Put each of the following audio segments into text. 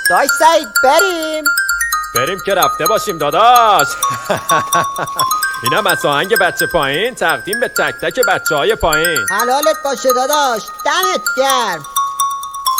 داش سعید بریم که رفته باشیم داداش. اینم از آهنگ بچه پایین تقدیم به تک تک بچه های پایین. حلالت باشه داداش، دمت گرم.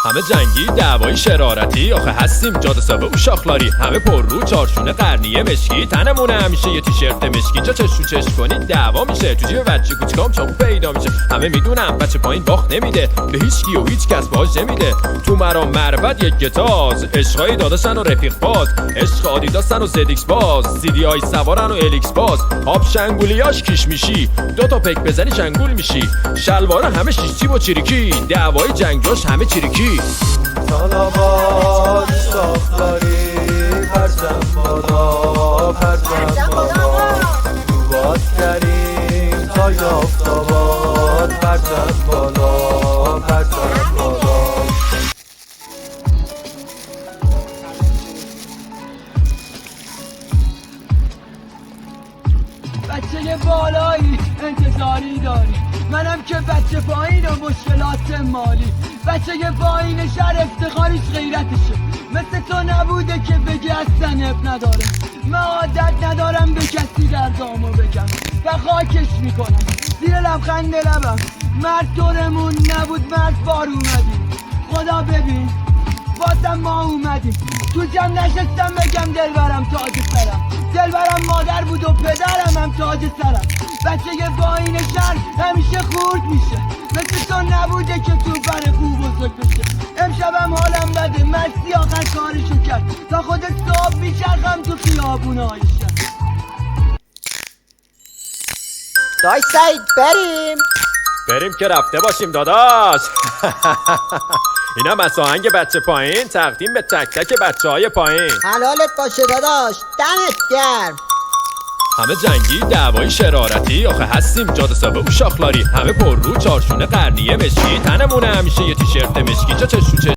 همه جنگی دعوای شرارتی، آخه هستیم جاده سابه و شاخلاری. همه پر رو چارشونه قرنیه مشکی، تنمونه همیشه یه تیشرت مشکی. جا چش رو چش کنید دعوا میشه، تو جیب بچه کوچیکام چاقو پیدا میشه. همه میدونم بچه پایین باخت نمیده به هیچ کی و هیچ کس باج نمیده. تو مرام مربد یک گتاز، عشقای داداشن و رفیق باز، عشق آدیداسن و زدیکس باز، سیدی های سوارن و الیکس باز. آب شنگولیاش کیش میشی، دو تا پک بزنی شنگول میشی. شلوارا همه شیشتی با چیریکی، دعوای جنگاش همه چیریکی. سلامات شاخداری پرچم بالا پرچم بالا، تو باز کریم تا یافتاباد پرچم بالا پرچم بالا. بچه بالایی انتظاری داری، منم که بچه پایین و مشکلات مالی. بچه پایین شهر افتخاریش غیرتشه، مثل تو نبوده که بگی از سنب نداره. من عادت ندارم به کسی دردامو بگم و خاکش میکنم زیر لبخند لبم. مرد دورمون نبود، مرد بار اومدیم. خدا ببین بازم ما اومدیم. تو جمع نشستم بگم دلبرم تاج سرم، دلبرم مادر بود و پدرم هم تاج سرم. بچه پایین شهر همیشه خورد میشه، مثل تو نبوده که تو بر خوب بزرگ بشه. امشبم حالم بده، مرسی آخر کارشو کرد، تا خودت صاحب میچرخم تو خیابونای شهر. داش سعید بریم که رفته باشیم داداش. اینم از آهنگ بچه پایین تقدیم به تک تک بچه های پایین. حلالت باشه داداش، دمت گرم. همه جنگی دعوای شرارتی، آخه هستیم جاده سابه و شاخلاری. همه پر رو چارشونه قرنیه مشکی، تنمونه همیشه یه تیشرت مشکی. جا چش رو چش